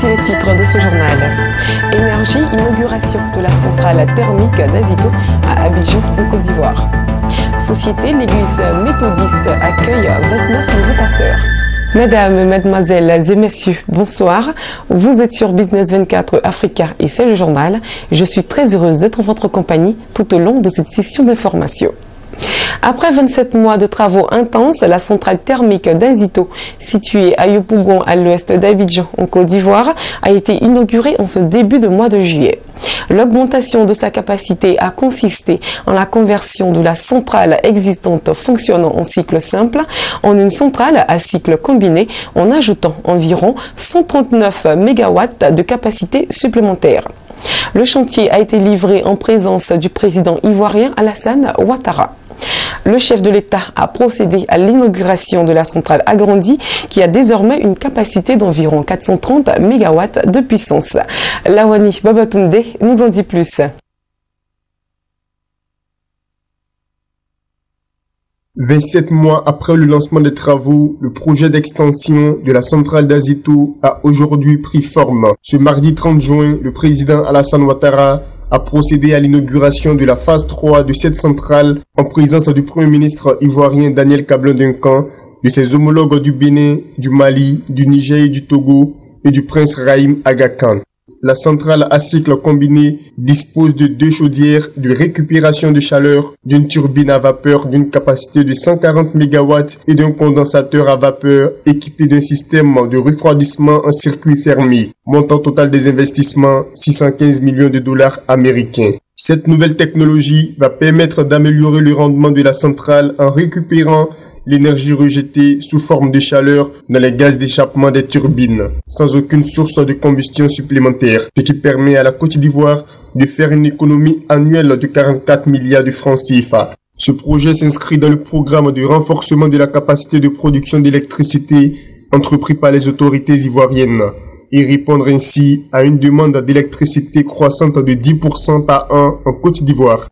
Voici le titre de ce journal. Énergie, inauguration de la centrale thermique d'Azito à Abidjan, en Côte d'Ivoire. Société, l'église méthodiste accueille 29 nouveaux pasteurs. Mesdames, Mesdemoiselles et Messieurs, bonsoir. Vous êtes sur Business 24 Africa et c'est le journal. Je suis très heureuse d'être en votre compagnie tout au long de cette session d'information. Après 27 mois de travaux intenses, la centrale thermique d'Azito, située à Yopougon, à l'ouest d'Abidjan, en Côte d'Ivoire, a été inaugurée en ce début de mois de juillet. L'augmentation de sa capacité a consisté en la conversion de la centrale existante fonctionnant en cycle simple en une centrale à cycle combiné en ajoutant environ 139 MW de capacité supplémentaire. Le chantier a été livré en présence du président ivoirien Alassane Ouattara. Le chef de l'État a procédé à l'inauguration de la centrale agrandie qui a désormais une capacité d'environ 430 MW de puissance. Lawani Babatunde nous en dit plus. 27 mois après le lancement des travaux, le projet d'extension de la centrale d'Azito a aujourd'hui pris forme. Ce mardi 30 juin, le président Alassane Ouattara a procédé à l'inauguration de la phase 3 de cette centrale en présence du Premier ministre ivoirien Daniel Kablan-Duncan, de ses homologues du Bénin, du Mali, du Niger et du Togo et du prince Rahim Aga Khan. La centrale à cycle combiné dispose de 2 chaudières de récupération de chaleur, d'une turbine à vapeur d'une capacité de 140 MW et d'un condensateur à vapeur équipé d'un système de refroidissement en circuit fermé. Montant total des investissements, 615 millions de dollars américains. Cette nouvelle technologie va permettre d'améliorer le rendement de la centrale en récupérant l'énergie rejetée sous forme de chaleur dans les gaz d'échappement des turbines, sans aucune source de combustion supplémentaire, ce qui permet à la Côte d'Ivoire de faire une économie annuelle de 44 milliards de francs CFA. Ce projet s'inscrit dans le programme de renforcement de la capacité de production d'électricité entrepris par les autorités ivoiriennes et répondre ainsi à une demande d'électricité croissante de 10% par an en Côte d'Ivoire.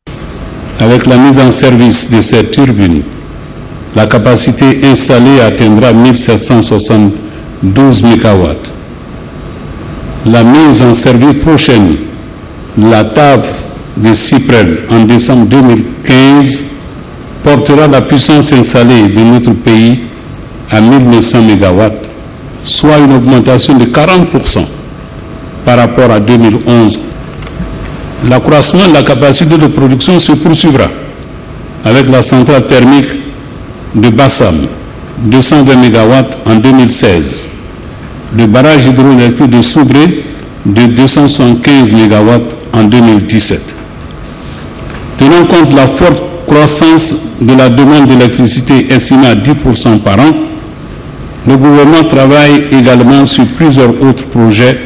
Avec la mise en service de ces turbines, la capacité installée atteindra 1772 MW. La mise en service prochaine de la table de Cyprel en décembre 2015 portera la puissance installée de notre pays à 1900 MW, soit une augmentation de 40% par rapport à 2011. L'accroissement de la capacité de production se poursuivra avec la centrale thermique de Bassam, 220 MW en 2016. Le barrage hydroélectrique de Soubré de 275 MW en 2017. Tenant compte de la forte croissance de la demande d'électricité estimée à 10% par an, le gouvernement travaille également sur plusieurs autres projets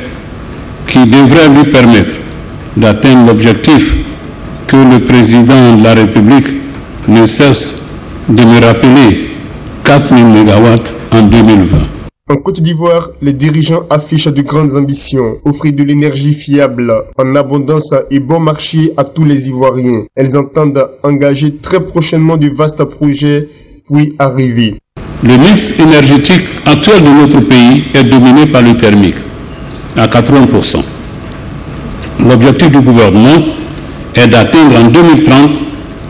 qui devraient lui permettre d'atteindre l'objectif que le président de la République ne cesse de me rappeler 4000 MW en 2020. En Côte d'Ivoire, les dirigeants affichent de grandes ambitions, offrir de l'énergie fiable, en abondance et bon marché à tous les Ivoiriens. Elles entendent engager très prochainement de vastes projets pour y arriver. Le mix énergétique actuel de notre pays est dominé par le thermique, à 80%. L'objectif du gouvernement est d'atteindre en 2030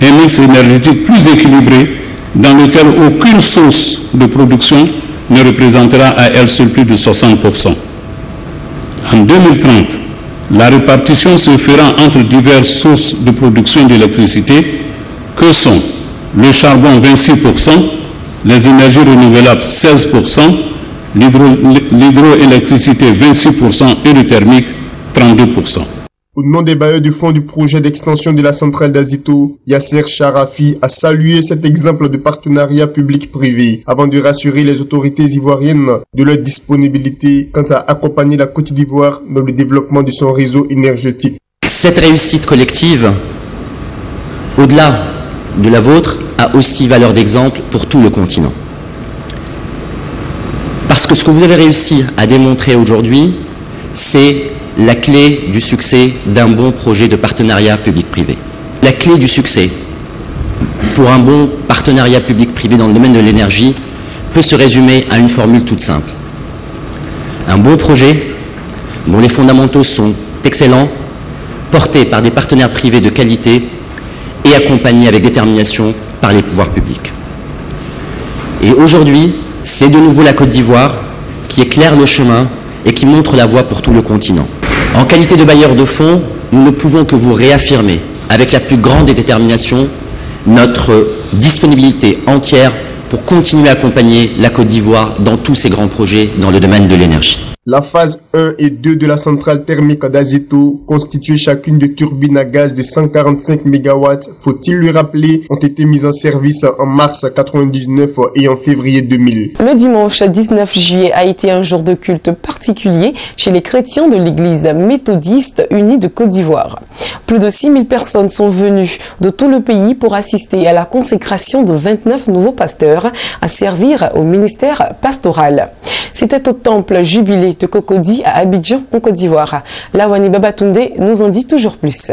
un mix énergétique plus équilibré dans lequel aucune source de production ne représentera à elle seule plus de 60%. En 2030, la répartition se fera entre diverses sources de production d'électricité que sont le charbon 26%, les énergies renouvelables 16%, l'hydroélectricité 26% et le thermique 32%. Au nom des bailleurs de fonds du projet d'extension de la centrale d'Azito, Yasser Charafi a salué cet exemple de partenariat public-privé avant de rassurer les autorités ivoiriennes de leur disponibilité quant à accompagner la Côte d'Ivoire dans le développement de son réseau énergétique. Cette réussite collective, au-delà de la vôtre, a aussi valeur d'exemple pour tout le continent. Parce que ce que vous avez réussi à démontrer aujourd'hui, c'est la clé du succès d'un bon projet de partenariat public-privé. La clé du succès pour un bon partenariat public-privé dans le domaine de l'énergie peut se résumer à une formule toute simple. Un bon projet dont les fondamentaux sont excellents, portés par des partenaires privés de qualité et accompagnés avec détermination par les pouvoirs publics. Et aujourd'hui, c'est de nouveau la Côte d'Ivoire qui éclaire le chemin et qui montre la voie pour tout le continent. En qualité de bailleur de fonds, nous ne pouvons que vous réaffirmer, avec la plus grande des déterminations, notre disponibilité entière pour continuer à accompagner la Côte d'Ivoire dans tous ses grands projets dans le domaine de l'énergie. La phase 1 et 2 de la centrale thermique d'Azito, constituée chacune de turbines à gaz de 145 MW, faut-il le rappeler, ont été mises en service en mars 1999 et en février 2000. Le dimanche 19 juillet a été un jour de culte particulier chez les chrétiens de l'église méthodiste unie de Côte d'Ivoire. Plus de 6000 personnes sont venues de tout le pays pour assister à la consécration de 29 nouveaux pasteurs à servir au ministère pastoral. C'était au temple jubilé de Cocody à Abidjan, en Côte d'Ivoire. Lawani Babatunde nous en dit toujours plus.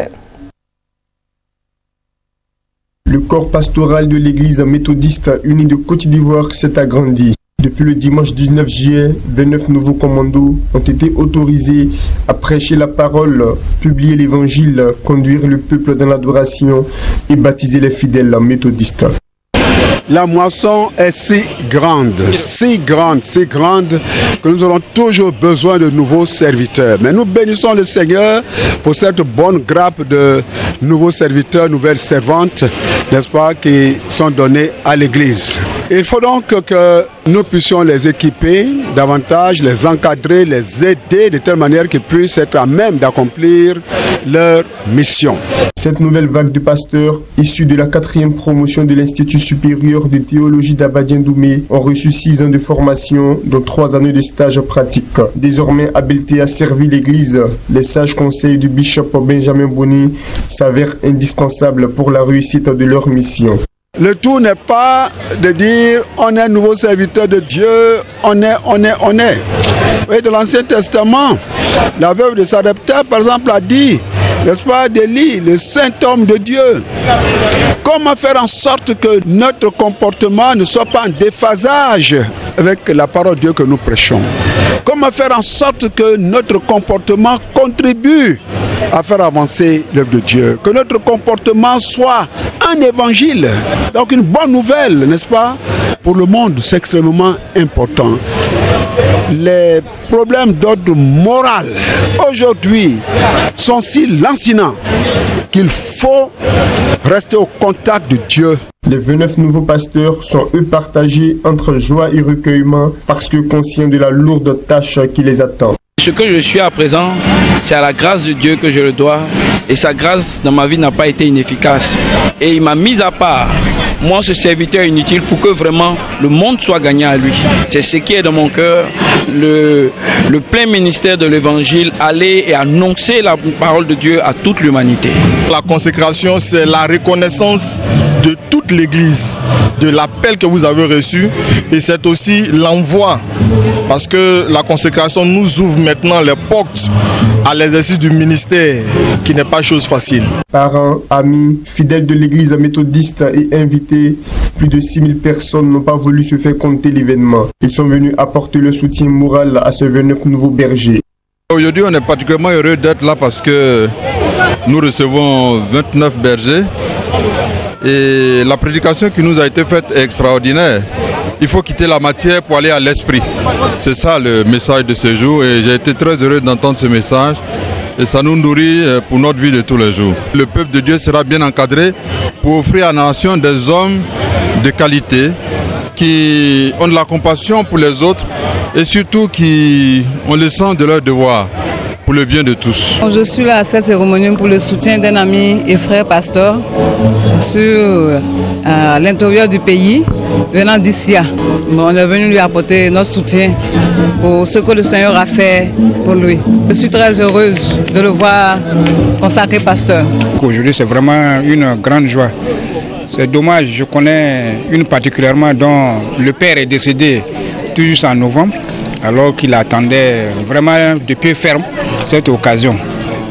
Le corps pastoral de l'église méthodiste unie de Côte d'Ivoire s'est agrandi. Depuis le dimanche 19 juillet, 29 nouveaux commandos ont été autorisés à prêcher la parole, publier l'évangile, conduire le peuple dans l'adoration et baptiser les fidèles méthodistes. La moisson est si grande que nous aurons toujours besoin de nouveaux serviteurs. Mais nous bénissons le Seigneur pour cette bonne grappe de nouveaux serviteurs, nouvelles servantes, n'est-ce pas, qui sont données à l'Église. Il faut donc que nous puissions les équiper davantage, les encadrer, les aider de telle manière qu'ils puissent être à même d'accomplir leur mission. Cette nouvelle vague de pasteurs, issue de la 4e promotion de l'Institut supérieur de théologie d'Abadien-Doumé, ont reçu 6 ans de formation, dont 3 années de stage pratique. Désormais habilités à servir l'Église, les sages conseils du bishop Benjamin Boni s'avèrent indispensables pour la réussite de leur mission. Le tout n'est pas de dire on est nouveau serviteur de Dieu, on est. Oui, de l'Ancien Testament, la veuve de Sarepta, par exemple, a dit, n'est-ce pas, d'Élie, le saint homme de Dieu. Comment faire en sorte que notre comportement ne soit pas en déphasage avec la parole de Dieu que nous prêchons? Comment faire en sorte que notre comportement contribue à faire avancer l'œuvre de Dieu? Que notre comportement soit un évangile, donc une bonne nouvelle, n'est-ce pas? Pour le monde, c'est extrêmement important. Les problèmes d'ordre moral aujourd'hui sont si lancinants qu'il faut rester au contact de Dieu. Les 29 nouveaux pasteurs sont eux partagés entre joie et recueillement parce que conscients de la lourde tâche qui les attend. Ce que je suis à présent, c'est à la grâce de Dieu que je le dois. Et sa grâce dans ma vie n'a pas été inefficace. Et il m'a mis à part, moi ce serviteur inutile, pour que vraiment le monde soit gagné à lui. C'est ce qui est dans mon cœur, le plein ministère de l'évangile, aller et annoncer la parole de Dieu à toute l'humanité. La consécration, c'est la reconnaissance de toute l'Église, de l'appel que vous avez reçu, et c'est aussi l'envoi, parce que la consécration nous ouvre maintenant les portes à l'exercice du ministère, qui n'est pas chose facile. Parents, amis, fidèles de l'église méthodiste et invités, plus de 6000 personnes n'ont pas voulu se faire compter l'événement. Ils sont venus apporter le soutien moral à ces 29 nouveaux bergers. Aujourd'hui, on est particulièrement heureux d'être là parce que nous recevons 29 bergers et la prédication qui nous a été faite est extraordinaire. Il faut quitter la matière pour aller à l'esprit. C'est ça le message de ce jour et j'ai été très heureux d'entendre ce message et ça nous nourrit pour notre vie de tous les jours. Le peuple de Dieu sera bien encadré pour offrir à la nation des hommes de qualité qui ont de la compassion pour les autres et surtout qui ont le sens de leur devoir pour le bien de tous. Je suis là à cette cérémonie pour le soutien d'un ami et frère pasteur à l'intérieur du pays, venant d'Issia. On est venu lui apporter notre soutien pour ce que le Seigneur a fait pour lui. Je suis très heureuse de le voir consacré pasteur. Aujourd'hui, c'est vraiment une grande joie. C'est dommage, je connais une particulièrement dont le père est décédé tout juste en novembre, alors qu'il attendait vraiment de pied ferme cette occasion.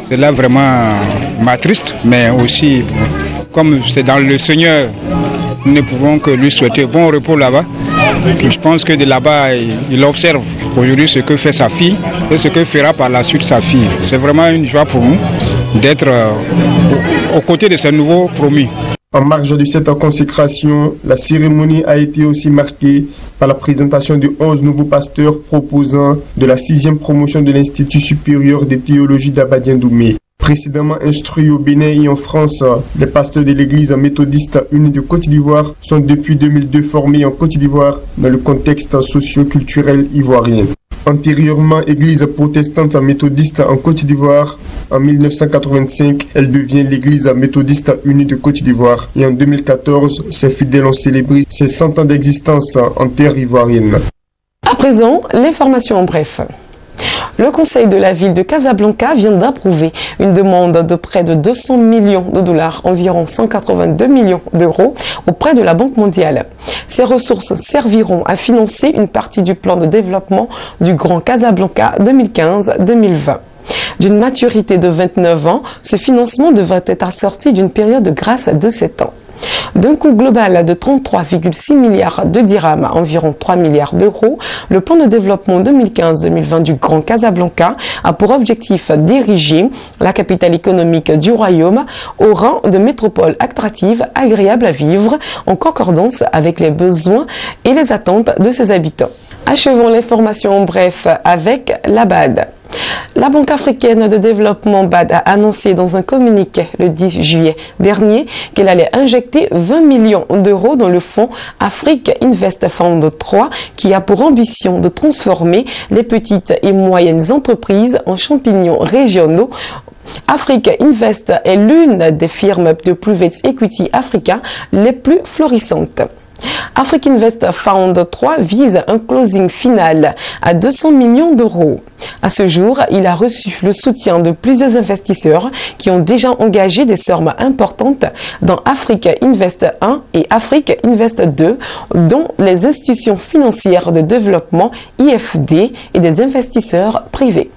C'est là vraiment m'attriste, mais aussi, comme c'est dans le Seigneur, nous ne pouvons que lui souhaiter bon repos là-bas. Je pense que de là-bas, il observe aujourd'hui ce que fait sa fille et ce que fera par la suite sa fille. C'est vraiment une joie pour nous d'être aux côtés de ce nouveau promis. En marge de cette consécration, la cérémonie a été aussi marquée par la présentation de 11 nouveaux pasteurs proposant de la 6e promotion de l'Institut supérieur de théologie d'Abadian-Doumé. Précédemment instruits au Bénin et en France, les pasteurs de l'église méthodiste unie de Côte d'Ivoire sont depuis 2002 formés en Côte d'Ivoire dans le contexte socio-culturel ivoirien. Antérieurement église protestante méthodiste en Côte d'Ivoire, en 1985, elle devient l'église méthodiste unie de Côte d'Ivoire et en 2014, ses fidèles ont célébré ses 100 ans d'existence en terre ivoirienne. À présent, l'information en bref. Le conseil de la ville de Casablanca vient d'approuver une demande de près de 200 millions de dollars, environ 182 millions d'euros, auprès de la Banque mondiale. Ces ressources serviront à financer une partie du plan de développement du Grand Casablanca 2015-2020. D'une maturité de 29 ans, ce financement devrait être assorti d'une période de grâce de 7 ans. D'un coût global de 33,6 milliards de dirhams, environ 3 milliards d'euros, le plan de développement 2015-2020 du Grand Casablanca a pour objectif d'ériger la capitale économique du royaume au rang de métropole attractive, agréable à vivre, en concordance avec les besoins et les attentes de ses habitants. Achevons l'information en bref avec la BAD. La Banque africaine de développement BAD a annoncé dans un communiqué le 10 juillet dernier qu'elle allait injecter 20 millions d'euros dans le fonds Afrique Invest Fund 3 qui a pour ambition de transformer les petites et moyennes entreprises en champignons régionaux. Afrique Invest est l'une des firmes de private equity africain les plus florissantes. Afrique Invest Fund 3 vise un closing final à 200 millions d'euros. À ce jour, il a reçu le soutien de plusieurs investisseurs qui ont déjà engagé des sommes importantes dans Afrique Invest 1 et Afrique Invest 2, dont les institutions financières de développement IFD et des investisseurs privés.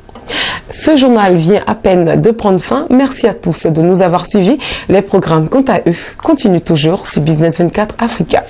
Ce journal vient à peine de prendre fin. Merci à tous de nous avoir suivis. Les programmes, quant à eux, continuent toujours sur Business 24 Africa.